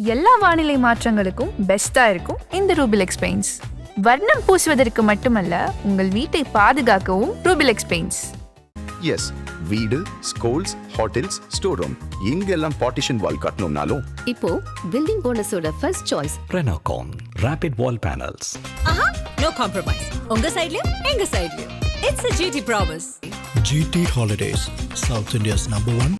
எல்லா வானிலை மாற்றங்களுக்கும் பெஸ்டா இருக்கும் இந்த ரூபிலெக்ஸ் பெயிண்ட்ஸ். வர்ணம் பூசுவதற்கு மட்டுமல்ல, உங்கள் வீட்டை பாதுகாக்கவும் ரூபிலெக்ஸ் பெயிண்ட்ஸ். எஸ், வீடு, ஸ்கூல்ஸ், ஹோட்டல்ஸ், ஸ்டோர் ரூம் இங்கெல்லாம் பார்ட்டிஷன் வால் கட்டணும்னாலும் இப்போ பில்டிங் ஓனர்ஸோட first choice Renocon rapid wall panels. No compromise. உங்க சைடுலயும் எங்க சைடுலயும். It's a GT promise. GT Holidays, South India's number one.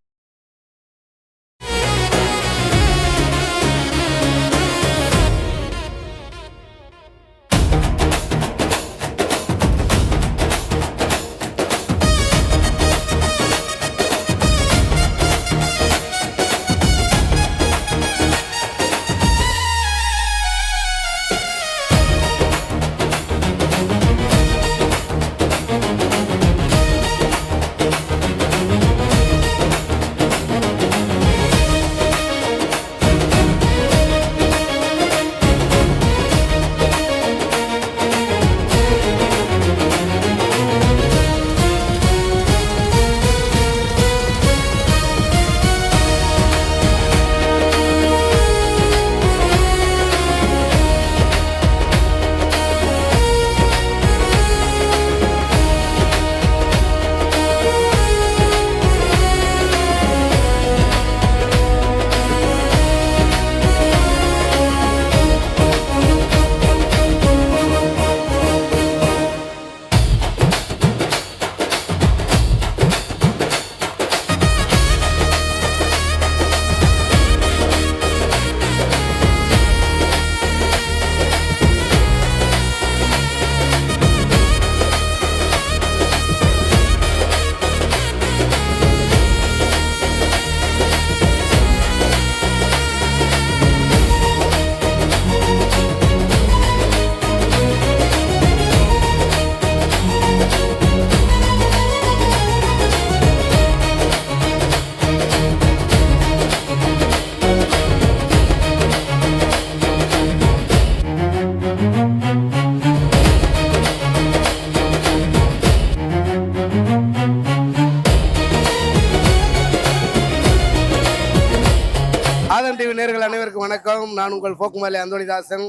TV நேயர்கள் அனைவருக்கும் வணக்கம். நான் உங்கள் போக்குமலை அந்தோணிதாசன்.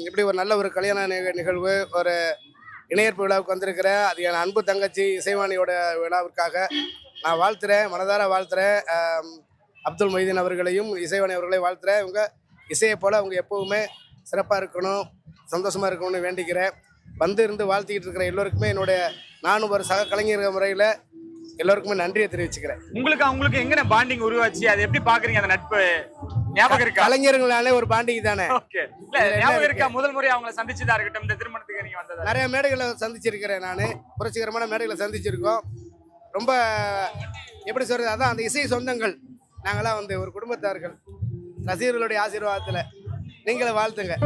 இப்படி ஒரு நல்ல ஒரு கல்யாண நிகழ்வு, ஒரு இணையற்பு விழாவுக்கு வந்திருக்கிறேன். அது என் அன்பு தங்கச்சி இசைவாணியோட விழாவிற்காக நான் வாழ்த்துறேன், மனதார வாழ்த்துறேன். அப்துல் மொய்தீன் அவர்களையும் இசைவாணி அவர்களையும் வாழ்த்துறேன். இவங்க இசையை போல் அவங்க எப்போவுமே சிறப்பாக இருக்கணும், சந்தோஷமாக இருக்கணும்னு வேண்டிக்கிறேன். இருந்து வாழ்த்திக்கிட்டு இருக்கிற எல்லோருக்குமே நானும் ஒரு சக கலைஞர் முறையில் எல்லோருக்குமே நன்றியை தெரிவிச்சுக்கிறேன். உங்களுக்கு எங்க பாண்டிங் உருவாச்சு, அதை எப்படி பாக்குறீங்க? அந்த நட்பு ஞாபகம் இருக்கா? கலைஞர்களாலே ஒரு பாண்டிங் தானே. ஞாபகம் இருக்கா? முதல் முறை அவங்களை சந்திச்சதா இருக்கட்டும், இந்த திருமணத்துக்கு நீங்க வந்ததா? நிறைய மேடைகளை சந்திச்சிருக்கிறேன். நான் புரட்சிகரமான மேடைகளை சந்திச்சிருக்கோம். ரொம்ப எப்படி சொல்றது, அதான் அந்த இசை சொந்தங்கள் நாங்களாம் ஒரு குடும்பத்தார்கள். ரசிகர்களுடைய ஆசீர்வாதத்துல நீங்களே வாழ்த்துங்க.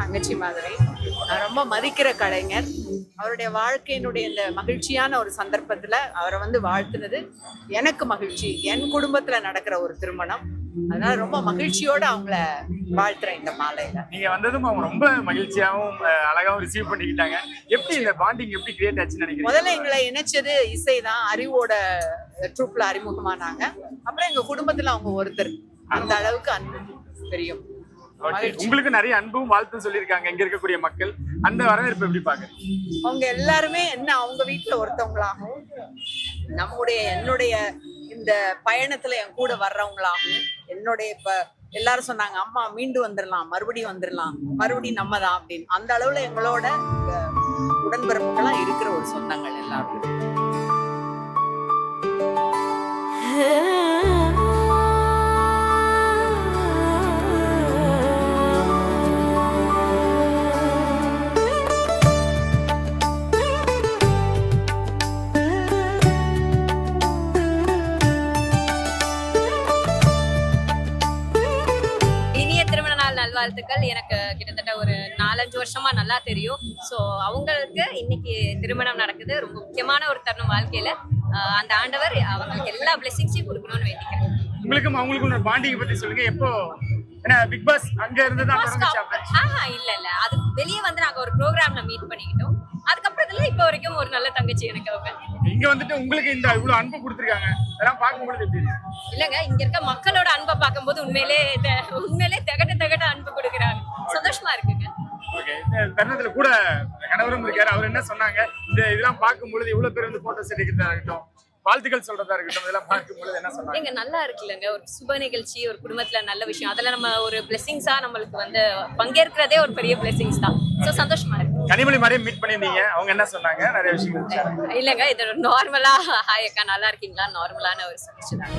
தங்கச்சி மாதிரி நான் ரொம்ப மதிக்கிற கலைஞர். அவருடைய வாழ்க்கையினுடைய இந்த மகிழ்ச்சியான ஒரு சந்தர்ப்பத்துல அவரை வாழ்த்துனது எனக்கு மகிழ்ச்சி. என் குடும்பத்துல நடக்கிற ஒரு திருமணம், அதனால ரொம்ப மகிழ்ச்சியோட அவங்கள வாழ்த்துறேன் இந்த மாலையில. நீங்க வந்ததும் அவங்க ரொம்ப மகிழ்ச்சியாவும் அழகாவும் ரிசீவ் பண்ணிக்கிட்டாங்க. எப்படி இந்த பாண்டிங் எப்படி கிரியேட் ஆச்சுன்னு நினைக்கிறேன்? முதல்ல எங்களை இணைச்சது இசைதான். அறிவோட ட்ரூப்ல அறிமுகமானாங்க. அப்புறம் எங்க குடும்பத்துல அவங்க ஒருத்தர். அந்த அளவுக்கு அன்பு தெரியும். உங்களுக்கு நிறைய அன்பும் வாழ்த்தும் சொல்லியிருக்காங்க இங்க இருக்கக்கூடிய மக்கள். அந்த வரவேற்பு எப்படி பாக்குறீங்க? அவங்க எல்லாருமே என்ன அவங்க வீட்டுல ஒருத்தவங்களாகவும், என்னுடைய இந்த பயணத்துல என் கூட வர்றவங்களாகவும், இப்ப எல்லாரும் சொன்னாங்க, அம்மா மீண்டு வந்துடலாம், மறுபடியும் நம்ம தான் அப்படின்னு. அந்த அளவுல எங்களோட உடன்பிறப்புகளா இருக்கிற ஒரு சொந்தங்கள் எல்லாரும். வாழ்த்துக்கள். எனக்கு கிட்டத்தட்ட ஒரு 4-5 வருஷமா நல்லா தெரியும். ஸோ அவங்களுக்கு இன்னைக்கு திருமணம் நடக்குது. ரொம்ப முக்கியமான ஒரு தருணம் வாழ்க்கையில. அந்த ஆண்டவர் அவங்களுக்கு எல்லா பிளெஸிங்ஸையும் கொடுக்கணும்னு வேண்டிக்கிறேன். உங்களுக்கும் அவங்களுக்கும் ஒரு பாண்டிங்கை பத்தி சொல்லுங்க. எப்போ ஏன்னா பிக் பாஸ் அங்க இருந்து தான் இல்ல அது வெளியே வந்து நாங்க ஒரு ப்ரோக்ராம்ல மீட் பண்ணிக்கிட்டோம். அதுக்கப்புறத்துல இப்ப வரைக்கும் ஒரு நல்ல தங்கச்சி எனக்கு அவங்க. இங்க வந்துட்டு உங்களுக்கு இந்த இவ்வளவு அன்பு கொடுத்துருக்காங்க, அதெல்லாம் பார்க்கும்போது எப்படி இல்லங்க, இங்க இருக்க மக்களோட அன்பை பார்க்கும்போது உண்மையிலே தகட்ட அன்பு கொடுக்குறாங்க. சந்தோஷமா இருக்குங்க. ஓகே, இந்த தருணத்துல கூட கணவரும் இருக்காரு. அவர் என்ன சொன்னாங்க, இந்த இதெல்லாம் பார்க்கும்பொழுது இவ்வளவு பேர் வந்து போட்டோஸ் எடுக்கிறதா இருக்கட்டும், வாழ்த்துக்கள் சொல்றதா இருக்கட்டும், இதெல்லாம் பார்க்கும்பொழுது என்ன சொன்னாங்க? நீங்க நல்லா இருக்குல்லங்க, ஒரு சுப நிகழ்ச்சி, ஒரு குடும்பத்துல நல்ல விஷயம், அதெல்லாம் நம்ம ஒரு பிளெஸிங்ஸா நம்மளுக்கு வந்து பங்கேற்கிறதே ஒரு பெரிய பிளெஸிங்ஸ் தான். ஸோ சந்தோஷமா இருக்கு. கனிமொழி மாதிரியே மீட் பண்ணியிருந்தீங்க, அவங்க என்ன சொன்னாங்க? நிறைய விஷயங்கள் இல்லங்க, இது நார்மலா ஹாய் அக்கா நல்லா இருக்கீங்களா, நார்மலான ஒரு ஸ்பீச் தான்.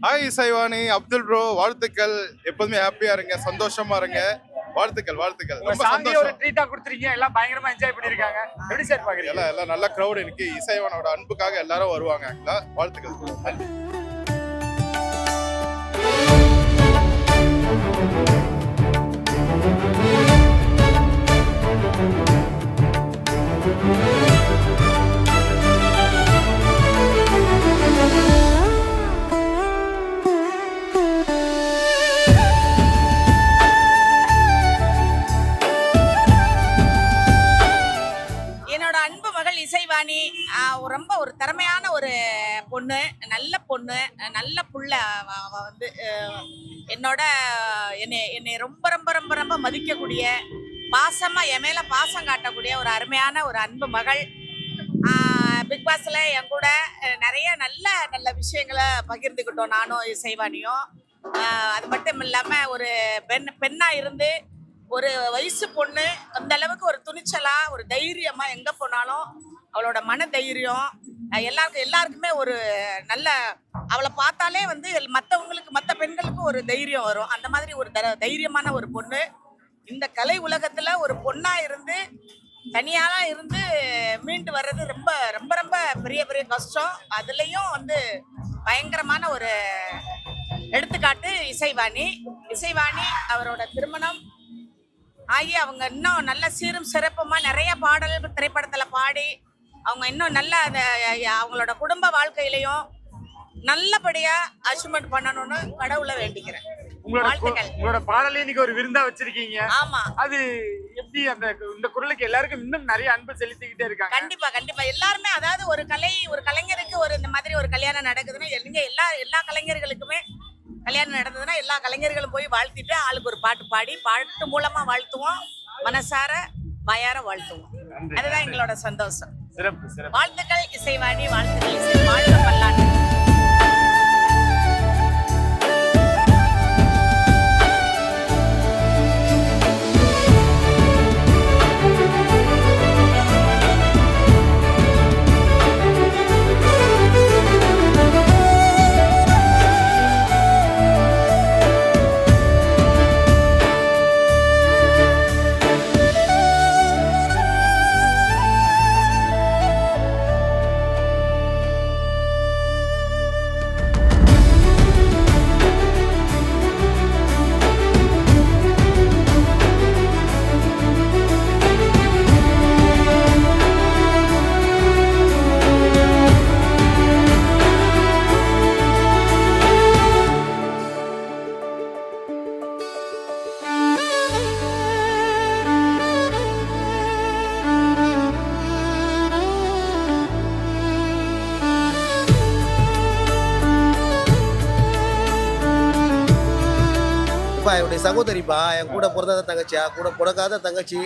ஹாய் இசைவாணி, அப்துல் ப்ரோ, வாழ்த்துக்கள். எப்போதுமே ஹாப்பியா இருங்க, சந்தோஷமா இருங்க. வாழ்த்துக்கள் வாழ்த்துக்கள். ரொம்ப சந்தோஷம். ஒரு ட்ரீட்டா கொடுத்துருக்கீங்க, எல்லாம் பயங்கரமா என்ஜாய் பண்ணிருக்காங்க. எப்படி சார் பாக்குறீங்க? எல்லாம் நல்ல கிரௌட் இருக்கு. இசைவானோட அன்புக்காக எல்லாரும் வருவாங்க. வாழ்த்துக்கள். நன்றி. இசைவாணி ரொம்ப ஒரு திறமையான ஒரு பொண்ணு, நல்ல பொண்ணு, நல்ல புள்ள. அவ வந்து என்னை ரொம்ப ரொம்ப ரொம்ப ரொம்ப மதிக்கக்கூடிய, பாசமா என் மேல பாசம் காட்டக்கூடிய ஒரு அருமையான ஒரு அன்பு மகள். பிக் பாஸ்ல என் கூட நிறைய நல்ல நல்ல விஷயங்களை பகிர்ந்துக்கிட்டோம் நானும் இசைவாணியும். அது மட்டும் இல்லாம ஒரு பெண்ணா இருந்து ஒரு வயசு பொண்ணு அந்த அளவுக்கு ஒரு துணிச்சலா ஒரு தைரியமா எங்க போனாலும் அவளோட மன தைரியம் எல்லாருக்குமே ஒரு நல்ல, அவளை பார்த்தாலே வந்து மற்ற பெண்களுக்கு ஒரு தைரியம் வரும். அந்த மாதிரி ஒரு தைரியமான ஒரு பொண்ணு. இந்த கலை உலகத்துல ஒரு பொண்ணா இருந்து தனியால இருந்து மீண்டு வர்றது ரொம்ப ரொம்ப ரொம்ப பெரிய பெரிய கஷ்டம். அதுலயும் வந்து பயங்கரமான ஒரு எடுத்துக்காட்டு இசைவாணி. அவரோட திருமணம் ஆகி அவங்க இன்னும் நல்ல சீரும் சிறப்புமா நிறைய பாடல்கள் திரைப்படத்துல பாடி அவங்க இன்னும் நல்ல அவங்களோட குடும்ப வாழ்க்கையிலையும் நல்லபடியா அச்சீவ்மெண்ட் பண்ணணும்னு கடவுளை வேண்டிக்கிறேன். உங்களோட பாடலே இன்னைக்கு ஒரு விருந்தா வச்சிருக்கீங்க. ஆமா, அது எப்படி இந்த குரலுக்கு எல்லாருக்கும் இன்னும் நிறைய அன்பு செலுத்திக்கிட்டே இருக்காங்க. கண்டிப்பா எல்லாருமே, அதாவது ஒரு கலைஞருக்கு ஒரு இந்த மாதிரி ஒரு கல்யாணம் நடக்குதுன்னா எல்லா கலைஞர்களுக்குமே கல்யாணம் நடந்ததுன்னா எல்லா கலைஞர்களும் போய் வாழ்த்திட்டு ஆளுக்கு ஒரு பாட்டு பாடி பாட்டு மூலமா வாழ்த்துவோம், மனசார வாயார வாழ்த்துவோம். அதுதான் எங்களோட சந்தோஷம். வாழ்த்துக்கள் இசைவாணி, வாழ்த்துக்கள் இசை, வாழ்க பல்லாண்டு. என்னுடைய சகோதரிப்பா, என் கூட பிறந்த தங்கச்சியா, கூட பிறக்காத தங்கச்சி,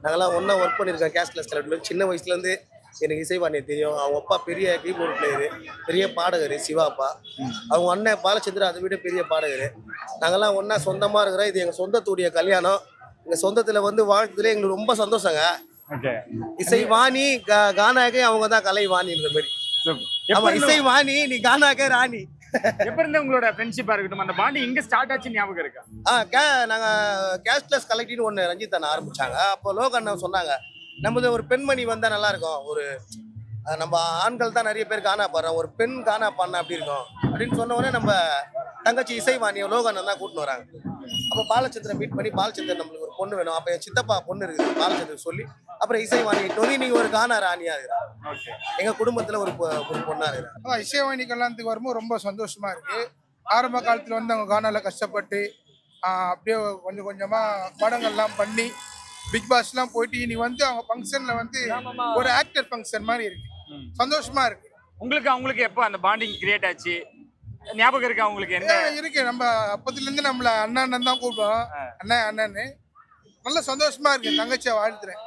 நாங்கள்லாம் ஒன்றா ஒர்க் பண்ணியிருக்கோம் கேஷ்லெஸ் கலெக்டர். சின்ன வயசுலேருந்து எனக்கு இசைவாணியை தெரியும். அவங்க அப்பா பெரிய கீபோர்டு பிளேயரு, பெரிய பாடகர் சிவா அப்பா. அவங்க அண்ணன் பாலச்சந்திரன் அதை விட பெரிய பாடகர். நாங்கள்லாம் ஒன்றா சொந்தமாக இருக்கிறோம். இது எங்கள் சொந்தத்துடைய கல்யாணம். எங்கள் சொந்தத்தில் வந்து வாழ்த்துறதுல எங்களுக்கு ரொம்ப சந்தோஷங்க. இசைவாணி கானாக்கே அவங்க தான் கலைவாணின்ற மாதிரி. ஆமா, இசைவாணி நீ கானாக்கே ராணி. எப்ப இருந்து உங்களோட ஃப்ரெண்ட்ஷிப்பா இருக்கட்டும் அந்த பாண்டி எங்க ஸ்டார்ட் ஆச்சு ஞாபகம் இருக்கா? நாங்க கேஷ்லெஸ் கலெக்டிவ்னு ஒன்று ரஞ்சித் அண்ணா ஆரம்பிச்சாங்க. அப்போ லோகண்ணா சொன்னாங்க, நமது ஒரு பெண்மணி வந்தா நல்லா இருக்கும். ஒரு நம்ம ஆண்கள் தான் நிறைய பேர் காணா பாடுறோம், ஒரு பெண் காணா பாடினா அப்படி இருக்கும் அப்படின்னு சொன்ன உடனே நம்ம தங்கச்சி இசைவாணியை லோகண்ணன் தான் கூட்டின்னு வராங்க. அப்போ பாலச்சந்திரன் மீட் பண்ணி, பாலச்சந்திரன் நம்மளுக்கு ஒரு பொண்ணு வேணும். அப்போ என் சித்தப்பா பொண்ணு இருக்குது பாலச்சந்திரன் சொல்லி, அப்புறம் இசைவாணி டொனி நீங்க ஒரு கானா ராணியா இருக்கிறான். எங்க குடும்பத்துல ஒரு பொண்ணா இருக்கிறான். இசைவாணி கல்யாணத்துக்கு வரும்போது ரொம்ப சந்தோஷமா இருக்கு. ஆரம்ப காலத்துல வந்து அவங்க கானால கஷ்டப்பட்டு அப்படியே கொஞ்சம் கொஞ்சமா படங்கள்லாம் பண்ணி பிக் பாஸ்லாம் போயிட்டு இனி வந்து அவங்க ஃபங்க்ஷன்ல வந்து ஒரு ஆக்டர் ஃபங்க்ஷன் மாதிரி இருக்கு. சந்தோஷமா இருக்கு. உங்களுக்கு அவங்களுக்கு எப்போ அந்த பாண்டிங் கிரியேட் ஆச்சு ஞாபகம் இருக்கா உங்களுக்கு? என்ன இருக்கு, நம்ம அப்பத்துல இருந்து நம்மள அண்ணன் தான் கூப்பிடுவோம். அண்ணன்னு நல்ல சந்தோஷமா இருக்கு. தங்கச்சியை வாழ்த்துறேன்.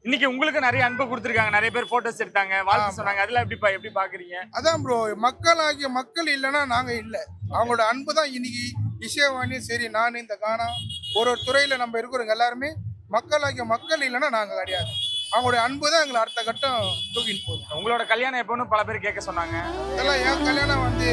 இன்னைக்கு உங்களுக்கு நிறைய அன்பு கொடுத்துருக்காங்க, நிறைய பேர் போட்டோஸ் எடுத்தாங்க, வாழ்த்து சொன்னாங்க. அதெல்லாம் எப்படி பாக்குறீங்க? அதான் ப்ரோ, மக்களாகிய மக்கள் இல்லைன்னா நாங்க இல்லை. அவங்களோட அன்பு தான் இன்னைக்கு இசைவாணியும் சரி, நான் இந்த கானா ஒரு துறையில நம்ம இருக்கிறவங்க எல்லாருமே மக்களாகிய மக்கள் இல்லைன்னா நாங்க கிடையாது. அவங்களுடைய அன்பு தான் எங்களை அடுத்த கட்டம் தூக்கிட்டு போகுது. உங்களோட கல்யாணம் எப்போன்னு பல பேர் கேட்க சொன்னாங்க. இதெல்லாம் என் கல்யாணம் வந்து